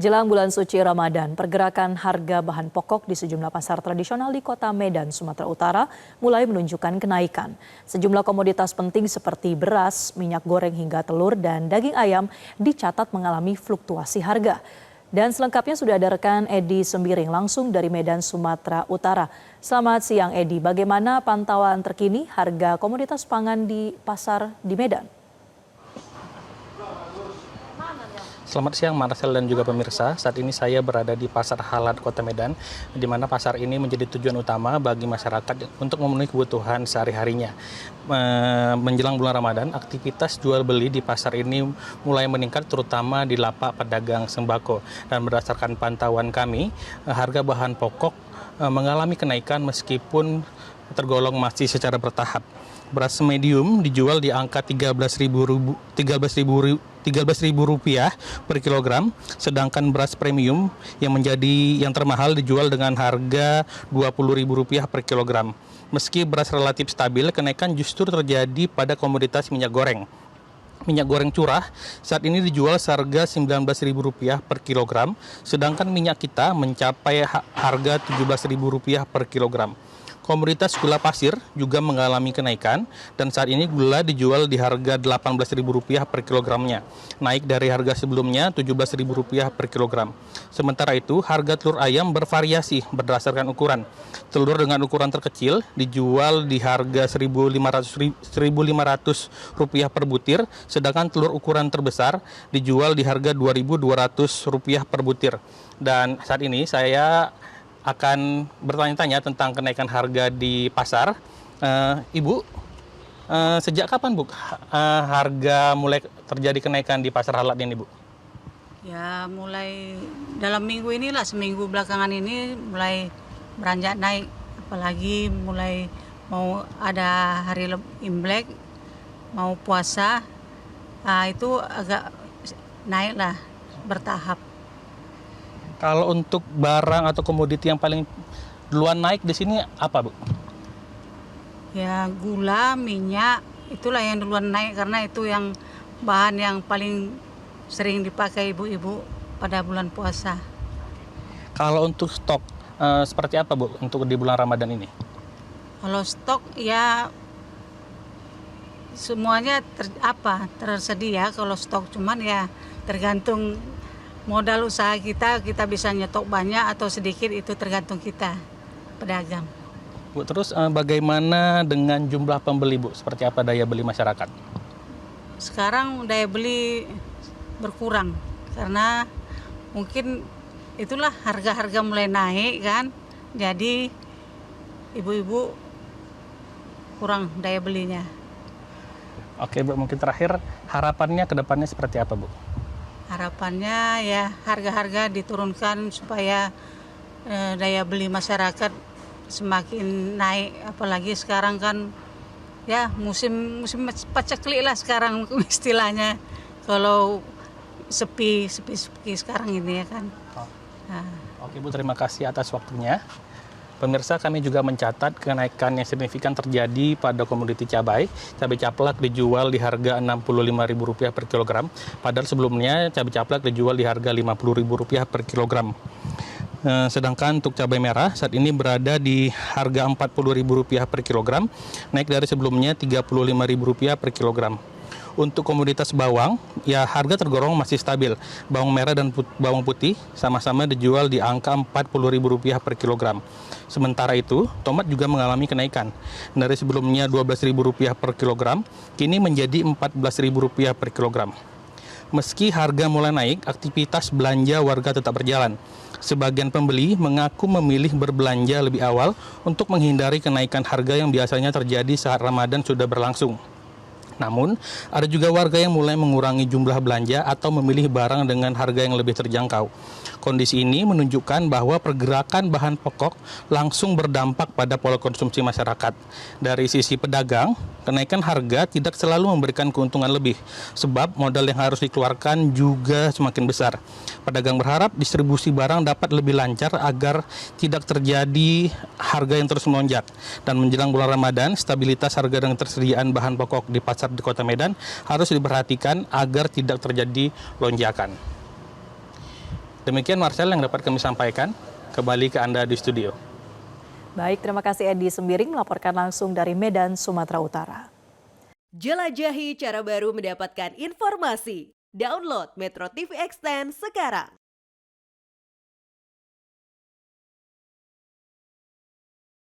Jelang bulan suci Ramadan, pergerakan harga bahan pokok di sejumlah pasar tradisional di kota Medan, Sumatera Utara mulai menunjukkan kenaikan. Sejumlah komoditas penting seperti beras, minyak goreng hingga telur dan daging ayam dicatat mengalami fluktuasi harga. Dan selengkapnya sudah ada rekan Edi Sembiring langsung dari Medan, Sumatera Utara. Selamat siang Edi, bagaimana pantauan terkini harga komoditas pangan di pasar di Medan? Selamat siang Marcel dan juga pemirsa. Saat ini saya berada di Pasar Halat Kota Medan, di mana pasar ini menjadi tujuan utama bagi masyarakat untuk memenuhi kebutuhan sehari-harinya. Menjelang bulan Ramadan, aktivitas jual beli di pasar ini mulai meningkat terutama di lapak pedagang sembako. Dan berdasarkan pantauan kami, harga bahan pokok mengalami kenaikan meskipun tergolong masih secara bertahap. Beras medium dijual di angka Rp13.000 per kilogram, sedangkan beras premium yang termahal dijual dengan harga Rp20.000 per kilogram. Meski beras relatif stabil, kenaikan justru terjadi pada komoditas minyak goreng. Minyak goreng curah saat ini dijual seharga Rp19.000 per kilogram, sedangkan minyak kita mencapai harga Rp17.000 per kilogram. Komoditas gula pasir juga mengalami kenaikan dan saat ini gula dijual di harga Rp18.000 per kilogramnya, naik dari harga sebelumnya Rp17.000 per kilogram. Sementara itu, harga telur ayam bervariasi berdasarkan ukuran. Telur dengan ukuran terkecil dijual di harga Rp1.500 per butir, sedangkan telur ukuran terbesar dijual di harga Rp2.200 per butir. Dan saat ini saya akan bertanya-tanya tentang kenaikan harga di pasar. Ibu, sejak kapan Bu harga mulai terjadi kenaikan di pasar Halat ini Bu? Ya mulai dalam minggu inilah, seminggu belakangan ini mulai beranjak naik. Apalagi mulai mau ada hari Imlek, mau puasa, itu agak naik lah bertahap. Kalau untuk barang atau komoditi yang paling duluan naik di sini apa, Bu? Ya gula, minyak, itulah yang duluan naik karena itu yang bahan yang paling sering dipakai ibu-ibu pada bulan puasa. Kalau untuk stok, seperti apa, Bu, untuk di bulan Ramadan ini? Kalau stok ya semuanya tersedia kalau stok, cuman ya tergantung modal usaha kita bisa nyetok banyak atau sedikit, itu tergantung kita, pedagang. Bu, terus bagaimana dengan jumlah pembeli, Bu? Seperti apa daya beli masyarakat? Sekarang daya beli berkurang karena mungkin itulah harga-harga mulai naik kan, jadi ibu-ibu kurang daya belinya. Oke Bu, mungkin terakhir harapannya ke depannya seperti apa Bu? Harapannya ya harga-harga diturunkan supaya daya beli masyarakat semakin naik, apalagi sekarang kan ya musim paceklik lah sekarang istilahnya, kalau sepi sekarang ini ya kan. Oke Bu, terima kasih atas waktunya. Pemirsa, kami juga mencatat kenaikan yang signifikan terjadi pada komoditi cabai. Cabai caplak dijual di harga Rp65.000 per kilogram, padahal sebelumnya cabai caplak dijual di harga Rp50.000 per kilogram. Sedangkan untuk cabai merah saat ini berada di harga Rp40.000 per kilogram, naik dari sebelumnya Rp35.000 per kilogram. Untuk komoditas bawang, ya harga tergolong masih stabil. Bawang merah dan bawang putih sama-sama dijual di angka Rp40.000 per kilogram. Sementara itu, tomat juga mengalami kenaikan. Dari sebelumnya Rp12.000 per kilogram, kini menjadi Rp14.000 per kilogram. Meski harga mulai naik, aktivitas belanja warga tetap berjalan. Sebagian pembeli mengaku memilih berbelanja lebih awal untuk menghindari kenaikan harga yang biasanya terjadi saat Ramadan sudah berlangsung. Namun, ada juga warga yang mulai mengurangi jumlah belanja atau memilih barang dengan harga yang lebih terjangkau. Kondisi ini menunjukkan bahwa pergerakan bahan pokok langsung berdampak pada pola konsumsi masyarakat. Dari sisi pedagang, kenaikan harga tidak selalu memberikan keuntungan lebih, sebab modal yang harus dikeluarkan juga semakin besar. Pedagang berharap distribusi barang dapat lebih lancar agar tidak terjadi harga yang terus melonjak. Dan menjelang bulan Ramadan, stabilitas harga dan ketersediaan bahan pokok di pasar di Kota Medan harus diperhatikan agar tidak terjadi lonjakan. Demikian Marcel yang dapat kami sampaikan. Kembali ke Anda di studio. Baik, terima kasih Edi Sembiring melaporkan langsung dari Medan, Sumatera Utara. Jelajahi cara baru mendapatkan informasi. Download Metro TV Extend sekarang.